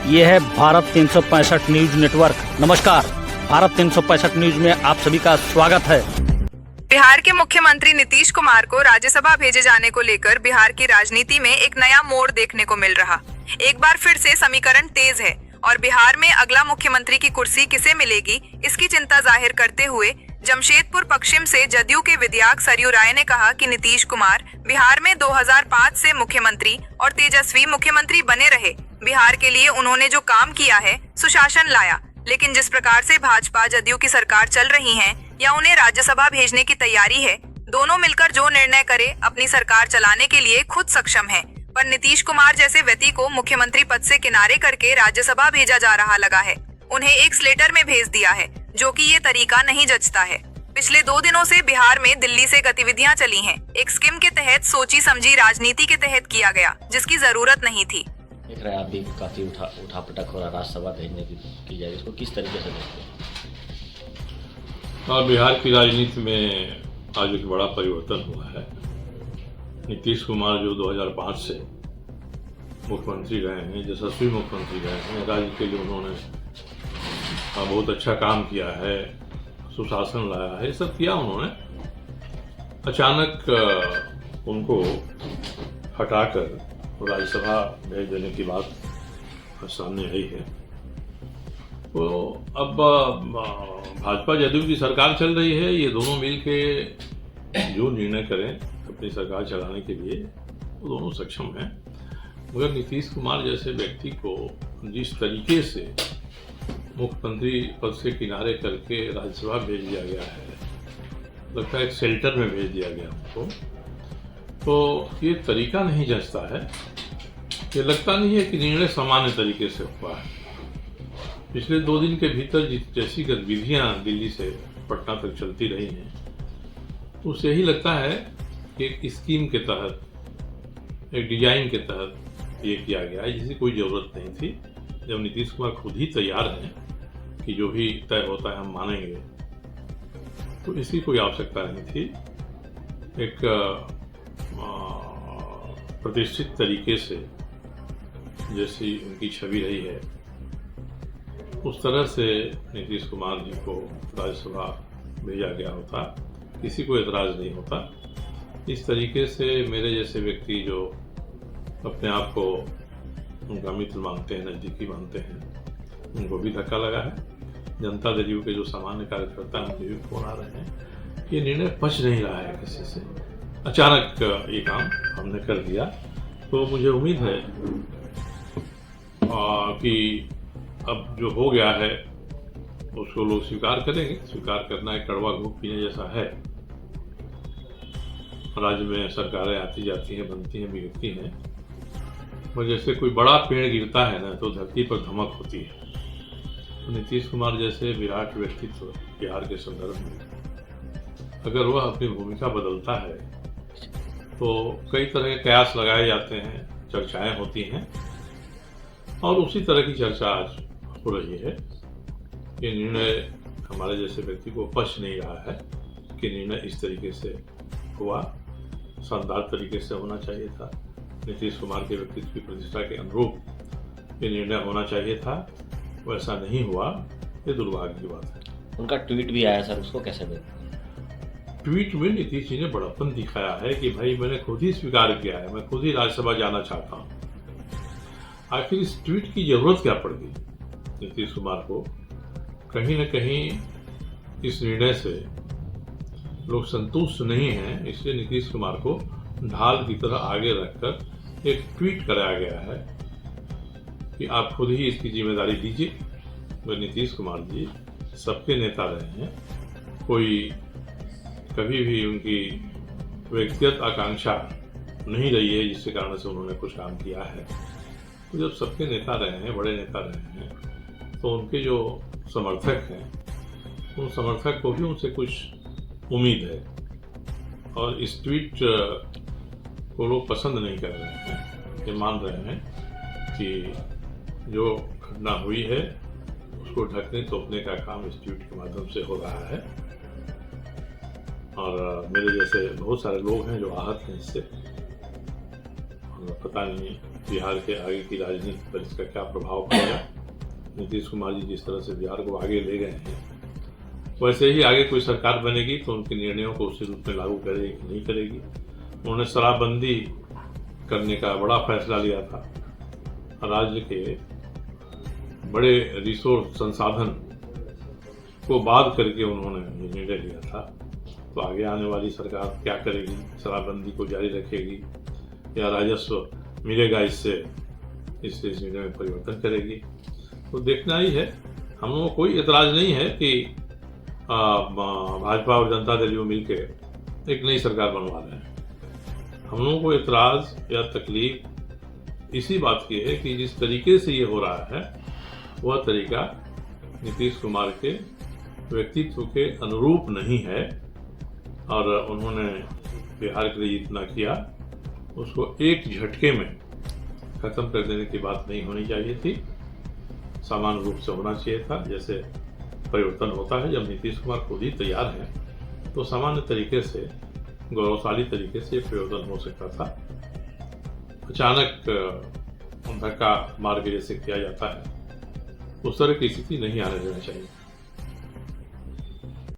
ये है Bharat 365 news network. नमस्कार, भारत 365 न्यूज में आप सभी का स्वागत है। बिहार के मुख्यमंत्री नीतीश कुमार को राज्यसभा भेजे जाने को लेकर बिहार की राजनीति में एक नया मोड़ देखने को मिल रहा। एक बार फिर से समीकरण तेज है और बिहार में अगला मुख्यमंत्री की कुर्सी किसे मिलेगी, इसकी चिंता जाहिर करते हुए जमशेदपुर पश्चिम से जदयू के विधायक सरयू राय ने कहा कि नीतीश कुमार बिहार में 2005 से मुख्यमंत्री और तेजस्वी मुख्यमंत्री बने रहे। बिहार के लिए उन्होंने जो काम किया है, सुशासन लाया, लेकिन जिस प्रकार से भाजपा जदयू की सरकार चल रही है या उन्हें राज्यसभा भेजने की तैयारी है, दोनों मिलकर जो निर्णय करे अपनी सरकार चलाने के लिए खुद सक्षम है। पर नीतीश कुमार जैसे व्यक्ति को मुख्यमंत्री पद से किनारे करके राज्यसभा भेजा जा रहा लगा है। उन्हें एक स्लेटर में भेज दिया है, जो कि ये तरीका नहीं जचता है। पिछले 2 दिनों से बिहार में दिल्ली से गतिविधियां चली हैं। एक स्कीम के तहत सोची समझी राजनीति के तहत किया गया, जिसकी जरूरत नहीं थी। देख रहे हैं आप भी काफी उठा पटक हो रहा राज्यसभा भेजने की जाए, इसको किस तरीके से देखते हैं? और बिहार की राजनीति में आज एक बड़ा परिवर्तन हुआ है। नीतीश कुमार जो 2005 से मुख्यमंत्री रहे हैं, यशस्वी मुख्यमंत्री रहे हैं, राज्य के लिए उन्होंने बहुत अच्छा काम किया है, सुशासन लाया है, ये सब किया उन्होंने। अचानक उनको हटाकर राज्यसभा भेज देने की बात सामने आई है। तो अब भाजपा जदयू की सरकार चल रही है, ये दोनों मिलके जो निर्णय करें अपनी सरकार चलाने के लिए, वो दोनों सक्षम हैं। मगर नीतीश कुमार जैसे व्यक्ति को जिस तरीके से मुख्यमंत्री पद से किनारे करके राज्यसभा भेज दिया गया है, लगता है एक शेल्टर में भेज दिया गया उनको, तो ये तरीका नहीं जचता है। ये लगता नहीं है कि निर्णय सामान्य तरीके से हुआ है। पिछले 2 दिन के भीतर जैसी गतिविधियां दिल्ली से पटना तक चलती रही हैं, तो उससे यही लगता है कि एक स्कीम के तहत, एक डिजाइन के तहत ये किया गया है, जिसकी कोई ज़रूरत नहीं थी। जब नीतीश कुमार खुद ही तैयार हैं कि जो भी तय होता है हम मानेंगे, तो इसकी कोई आवश्यकता नहीं थी। एक प्रतिष्ठित तरीके से जैसी उनकी छवि रही है, उस तरह से नीतीश कुमार जी को राज्यसभा भेजा गया होता, किसी को एतराज़ नहीं होता। इस तरीके से मेरे जैसे व्यक्ति जो अपने आप को उनका मित्र मानते हैं, नज़दीकी मानते हैं, उनको भी धक्का लगा है। जनता दल के जो सामान्य कार्यकर्ता हैं, उनके भी फोन आ रहे हैं। ये निर्णय पच नहीं रहा है किसी से। अचानक ये काम हमने कर दिया, तो मुझे उम्मीद है कि अब जो हो गया है उसको लोग स्वीकार करेंगे। स्वीकार करना एक कड़वा घूंट पीने जैसा है। राज्य में सरकारें आती जाती हैं, बनती हैं, बिगड़ती हैं, और जैसे कोई बड़ा पेड़ गिरता है ना, तो धरती पर धमक होती है। तो नीतीश कुमार जैसे विराट व्यक्तित्व बिहार के संदर्भ में अगर वह अपनी भूमिका बदलता है, तो कई तरह के कयास लगाए जाते हैं, चर्चाएं होती हैं, और उसी तरह की चर्चा आज हो रही है। ये निर्णय हमारे जैसे व्यक्ति को पच नहीं रहा है कि निर्णय इस तरीके से हुआ। शानदार तरीके से होना चाहिए था। नीतीश कुमार के व्यक्तित्व की प्रतिष्ठा के अनुरूप ये निर्णय होना चाहिए था, वैसा नहीं हुआ। ये दुर्भाग्य की बात है। उनका ट्वीट भी आया सर, उसको कैसे देखते हैं? ट्वीट में नीतीश जी ने बड़प्पन दिखाया है कि भाई मैंने खुद ही स्वीकार किया है, मैं खुद ही राज्यसभा जाना चाहता हूँ। आखिर इस ट्वीट की जरूरत क्या पड़ गई नीतीश कुमार को? कहीं न कहीं इस निर्णय से लोग संतुष्ट नहीं हैं, इसलिए नीतीश कुमार को ढाल की तरह आगे रखकर एक ट्वीट कराया गया है कि आप खुद ही इसकी जिम्मेदारी दीजिए। वह नीतीश कुमार जी सबके नेता रहे हैं, कोई कभी भी उनकी व्यक्तिगत आकांक्षा नहीं रही है जिसके कारण से उन्होंने कुछ काम किया है। तो जब सबके नेता रहे हैं, बड़े नेता रहे हैं, तो उनके जो समर्थक हैं, उन समर्थक को भी उनसे कुछ उम्मीद है। और इस ट्वीट को लोग पसंद नहीं कर रहे हैं। ये मान रहे हैं कि जो घटना हुई है उसको ढकने तोपने का काम इस ट्वीट के माध्यम से हो रहा है। और मेरे जैसे बहुत सारे लोग हैं जो आहत हैं इससे। पता नहीं बिहार के आगे की राजनीति पर इसका क्या प्रभाव पड़ेगा। नीतीश कुमार जी जिस तरह से बिहार को आगे ले गए हैं, वैसे ही आगे कोई सरकार बनेगी तो उनके निर्णयों को उसी रूप में लागू करेगी कि नहीं करेगी। उन्होंने शराबबंदी करने का बड़ा फैसला लिया था। राज्य के बड़े रिसोर्स संसाधन को बात करके उन्होंने निर्णय लिया था। तो आगे आने वाली सरकार क्या करेगी, शराबबंदी को जारी रखेगी या राजस्व मिलेगा इससे निर्णय में परिवर्तन करेगी, तो देखना ही है। हम लोगों को कोई एतराज नहीं है कि भाजपा और जनता दल यू मिलकर एक नई सरकार बनवा रहे हैं। हम लोगों को एतराज या तकलीफ इसी बात की है कि जिस तरीके से ये हो रहा है वह तरीका नीतीश कुमार के व्यक्तित्व के अनुरूप नहीं है और उन्होंने बिहार के लिए जितना किया उसको एक झटके में खत्म कर देने की बात नहीं होनी चाहिए थी। सामान्य रूप से होना चाहिए था। जैसे परिवर्तन होता है जब नीतीश कुमार खुद ही तैयार हैं तो सामान्य तरीके से, गौरवशाली तरीके से परिवर्तन हो सकता था। अचानक धक्का मार के जैसे किया जाता है उस तरह की स्थिति नहीं आने देना चाहिए।